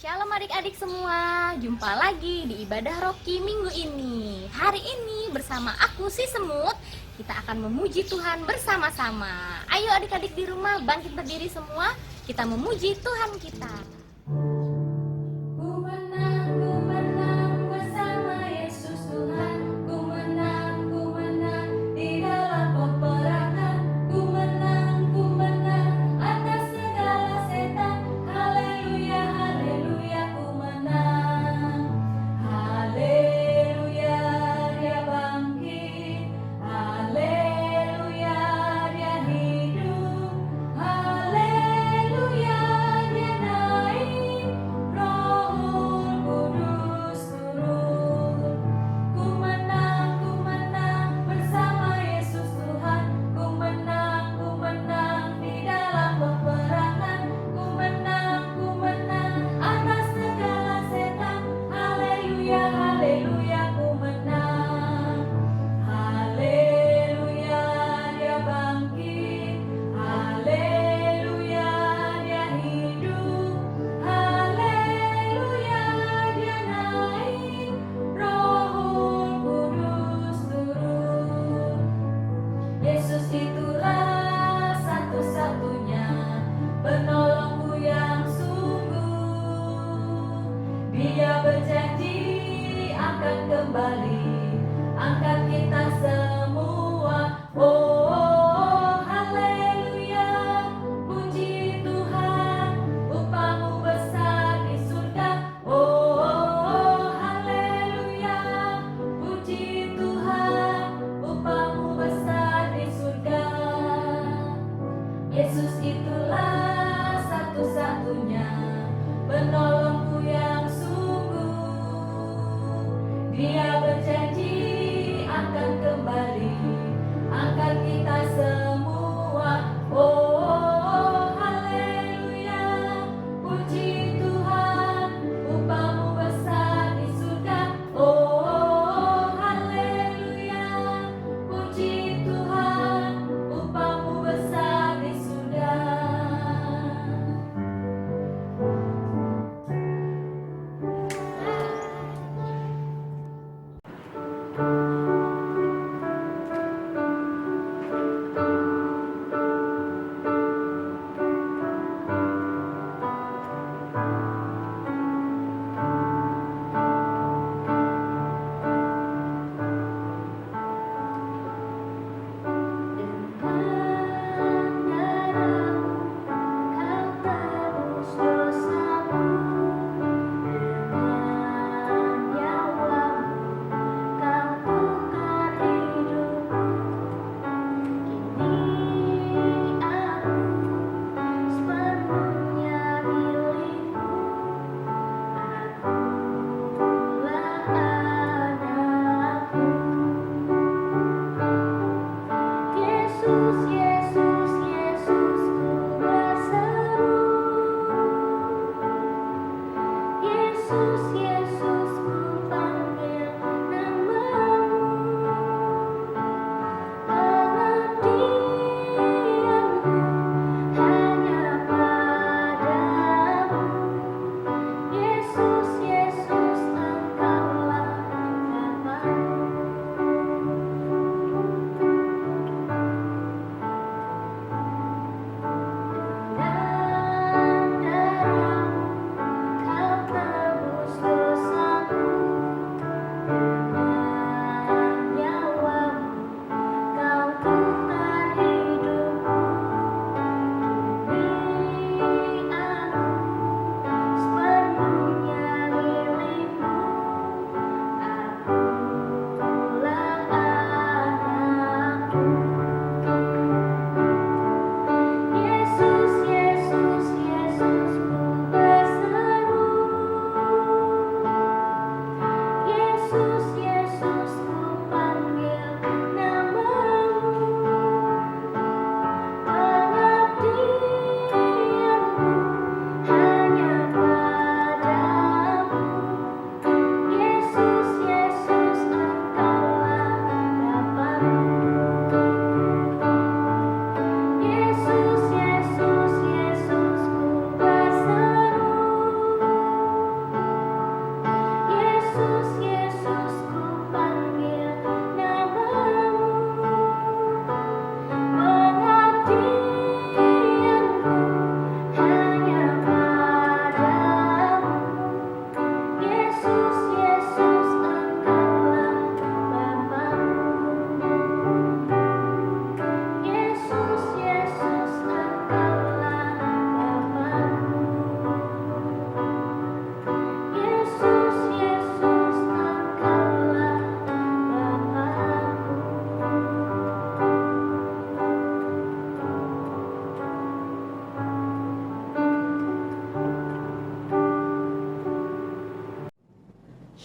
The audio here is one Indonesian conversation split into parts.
Shalom adik-adik semua, jumpa lagi di Ibadah Rocky minggu ini. Hari ini bersama aku si Semut, kita akan memuji Tuhan bersama-sama. Ayo adik-adik di rumah bangkit berdiri semua, kita memuji Tuhan kita. Dia berjanji akan kembali angkat kita semua. Oh, haleluya, puji Tuhan, upahmu besar di surga. Oh, haleluya, puji Tuhan, upahmu besar di surga. Yesus itulah satu-satunya penolongku yang Dia berjanji akan kembali angkat kita semua. Oh, haleluya, puji Tuhan, upahmu besar di surga. Oh, haleluya, puji Tuhan, upahmu besar di surga.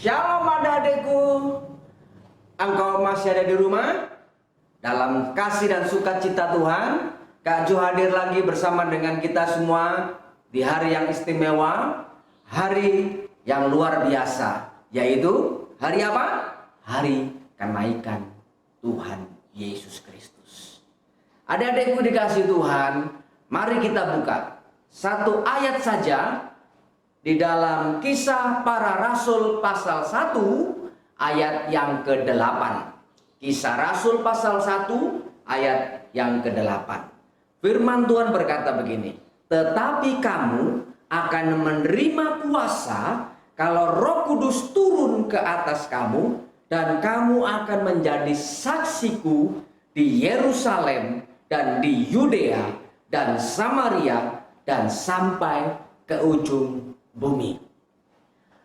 Shalom adik-adikku. Engkau masih ada di rumah? Dalam kasih dan sukacita Tuhan, Kak Jo hadir lagi bersama dengan kita semua di hari yang istimewa, hari yang luar biasa, yaitu hari apa? Hari kenaikan Tuhan Yesus Kristus. Adik-adikku dikasih Tuhan, mari kita buka satu ayat saja di dalam Kisah Para Rasul pasal 1 ayat yang ke-8. Kisah Rasul pasal 1 ayat yang ke-8. Firman Tuhan berkata begini, "Tetapi kamu akan menerima kuasa kalau Roh Kudus turun ke atas kamu, dan kamu akan menjadi saksiku di Yerusalem dan di Yudea dan Samaria dan sampai ke ujung bumi."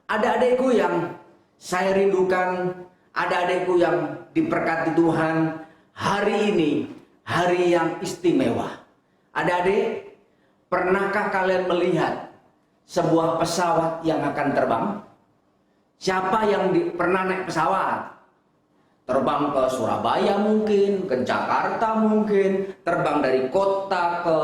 Adik-adikku yang saya rindukan, adik-adikku yang diberkati Tuhan, hari ini hari yang istimewa. Adik-adik, pernahkah kalian melihat sebuah pesawat yang akan terbang? Siapa yang pernah naik pesawat? Terbang ke Surabaya mungkin, ke Jakarta mungkin, terbang dari kota ke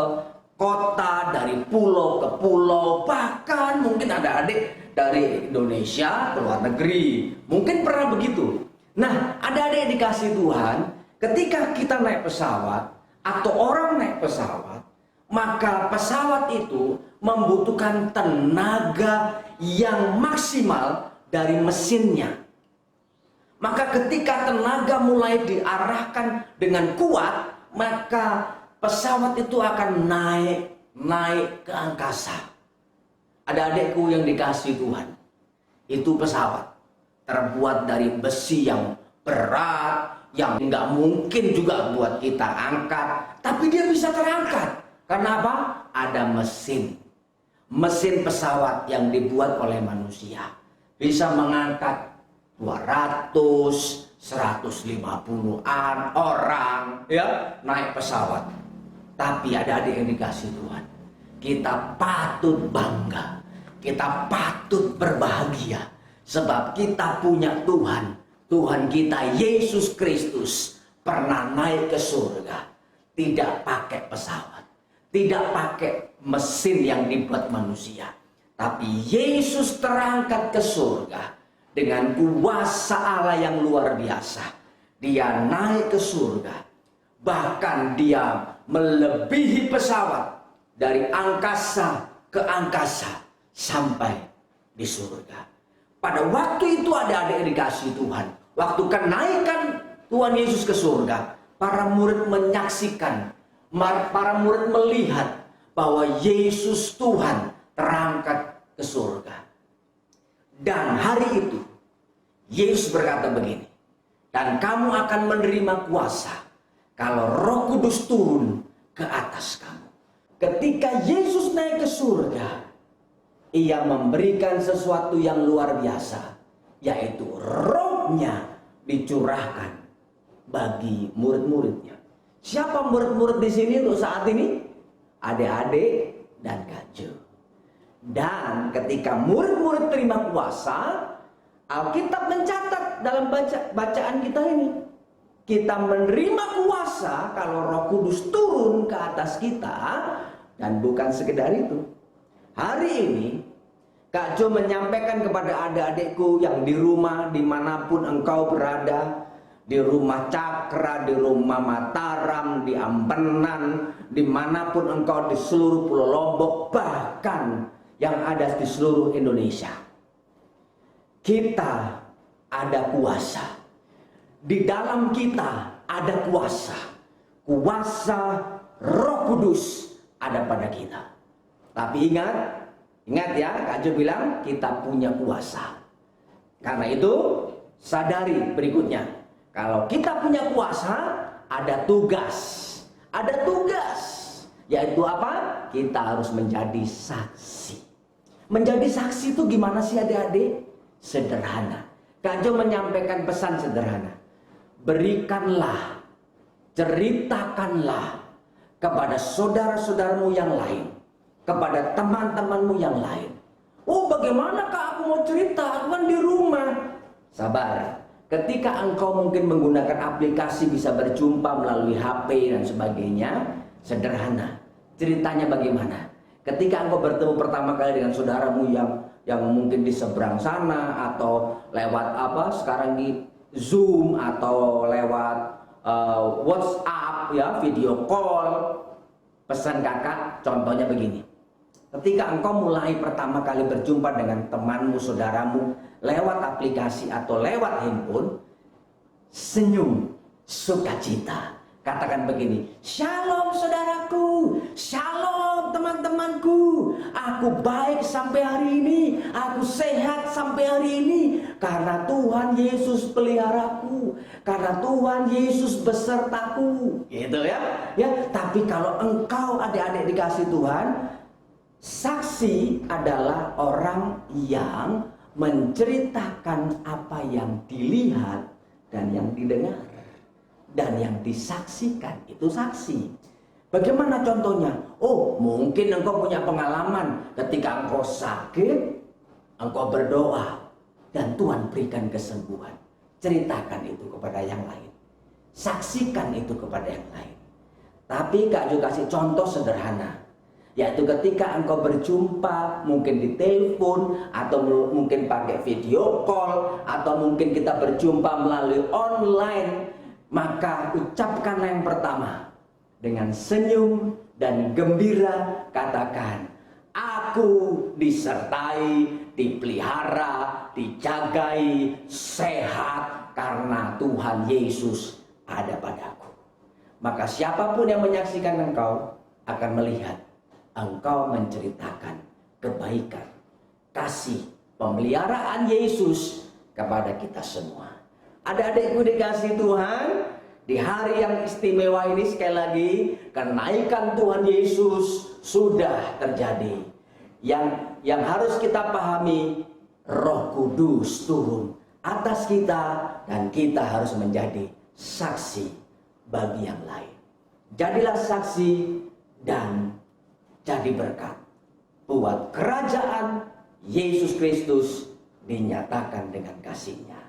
kota, dari pulau ke pulau, bahkan mungkin ada adik dari Indonesia ke luar negeri. Mungkin pernah begitu. Nah, ada adik dikasih Tuhan, ketika kita naik pesawat atau orang naik pesawat, maka pesawat itu membutuhkan tenaga yang maksimal dari mesinnya. Maka ketika tenaga mulai diarahkan dengan kuat, maka pesawat itu akan naik ke angkasa. Ada adikku yang dikasih Tuhan, itu pesawat terbuat dari besi yang berat, yang nggak mungkin juga buat kita angkat, tapi dia bisa terangkat. Karena apa? Ada mesin pesawat yang dibuat oleh manusia, bisa mengangkat 200, 150-an orang ya naik pesawat. Tapi ada adik yang dikasih Tuhan, kita patut bangga, kita patut berbahagia, sebab kita punya Tuhan. Tuhan kita Yesus Kristus pernah naik ke surga, tidak pakai pesawat, tidak pakai mesin yang dibuat manusia, tapi Yesus terangkat ke surga dengan kuasa Allah yang luar biasa. Dia naik ke surga, bahkan dia melebihi pesawat, dari angkasa ke angkasa sampai di surga. Pada waktu itu ada adik dikasih Tuhan, waktu kenaikan Tuhan Yesus ke surga, para murid menyaksikan, para murid melihat bahwa Yesus Tuhan terangkat ke surga. Dan hari itu Yesus berkata begini, "Dan kamu akan menerima kuasa kalau Roh Kudus turun ke atas kamu." Ketika Yesus naik ke surga, ia memberikan sesuatu yang luar biasa, yaitu Roh-Nya dicurahkan bagi murid-muridnya. Siapa murid-murid di sini untuk saat ini? Adik-adik dan Kak Jo. Dan ketika murid-murid terima kuasa, Alkitab mencatat dalam bacaan kita ini, kita menerima kuasa kalau Roh Kudus turun ke atas kita. Dan bukan sekedar itu, hari ini Kak Jo menyampaikan kepada adik-adikku yang di rumah, dimanapun engkau berada, di rumah Cakra, di rumah Mataram, di Ampenan, dimanapun engkau di seluruh Pulau Lombok, bahkan yang ada di seluruh Indonesia, kita ada kuasa. Di dalam kita ada kuasa. Kuasa Roh Kudus ada pada kita. Tapi ingat ya, Kak Jo bilang kita punya kuasa. Karena itu sadari berikutnya, kalau kita punya kuasa, ada tugas. Ada tugas, yaitu apa? Kita harus menjadi saksi. Menjadi saksi itu gimana sih adik-adik? Sederhana. Kak Jo menyampaikan pesan sederhana. Berikanlah, ceritakanlah kepada saudara-saudaramu yang lain, kepada teman-temanmu yang lain. Oh, bagaimana Kak aku mau cerita? Aku kan di rumah. Sabar. Ketika engkau mungkin menggunakan aplikasi bisa berjumpa melalui HP dan sebagainya, sederhana. Ceritanya bagaimana? Ketika engkau bertemu pertama kali dengan saudaramu yang mungkin di seberang sana, atau lewat sekarang di Zoom, atau lewat WhatsApp ya, video call. Pesan kakak contohnya begini. Ketika engkau mulai pertama kali berjumpa dengan temanmu, saudaramu lewat aplikasi atau lewat handphone, senyum, sukacita. Katakan begini, "Shalom saudaraku, shalom teman-temanku. Aku baik sampai hari ini, aku sehat sampai hari ini karena Tuhan Yesus peliharaku, karena Tuhan Yesus besertaku." Gitu ya. Ya, tapi kalau engkau adik-adik dikasih Tuhan, saksi adalah orang yang menceritakan apa yang dilihat dan yang didengar. Dan yang disaksikan itu saksi. Bagaimana contohnya? Oh, mungkin engkau punya pengalaman ketika engkau sakit, engkau berdoa dan Tuhan berikan kesembuhan. Ceritakan itu kepada yang lain. Saksikan itu kepada yang lain. Tapi Kak Jo kasih contoh sederhana, yaitu ketika engkau berjumpa mungkin di telepon, atau mungkin pakai video call, atau mungkin kita berjumpa melalui online. Maka ucapkanlah yang pertama dengan senyum dan gembira, katakan, "Aku disertai, dipelihara, dijagai, sehat karena Tuhan Yesus ada padaku." Maka siapapun yang menyaksikan engkau akan melihat engkau menceritakan kebaikan, kasih, pemeliharaan Yesus kepada kita semua. Adik-adikku dikasih Tuhan, di hari yang istimewa ini sekali lagi, kenaikan Tuhan Yesus sudah terjadi. Yang harus kita pahami, Roh Kudus turun atas kita dan kita harus menjadi saksi bagi yang lain. Jadilah saksi dan jadi berkat buat kerajaan Yesus Kristus dinyatakan dengan kasih-Nya.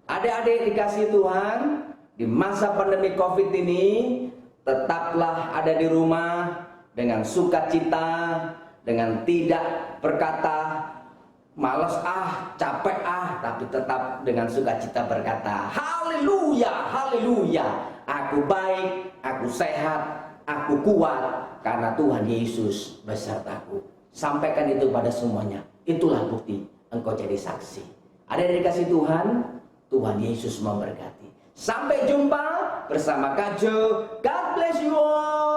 Adik-adik dikasih Tuhan, di masa pandemi COVID ini tetaplah ada di rumah dengan sukacita, dengan tidak berkata malas capek tapi tetap dengan sukacita berkata, "Haleluya, haleluya, aku baik, aku sehat, aku kuat karena Tuhan Yesus besertaku." Sampaikan itu pada semuanya. Itulah bukti engkau jadi saksi. Ada yang dikasih Tuhan, Tuhan Yesus memberkati. Sampai jumpa bersama Kak Jo. God bless you all.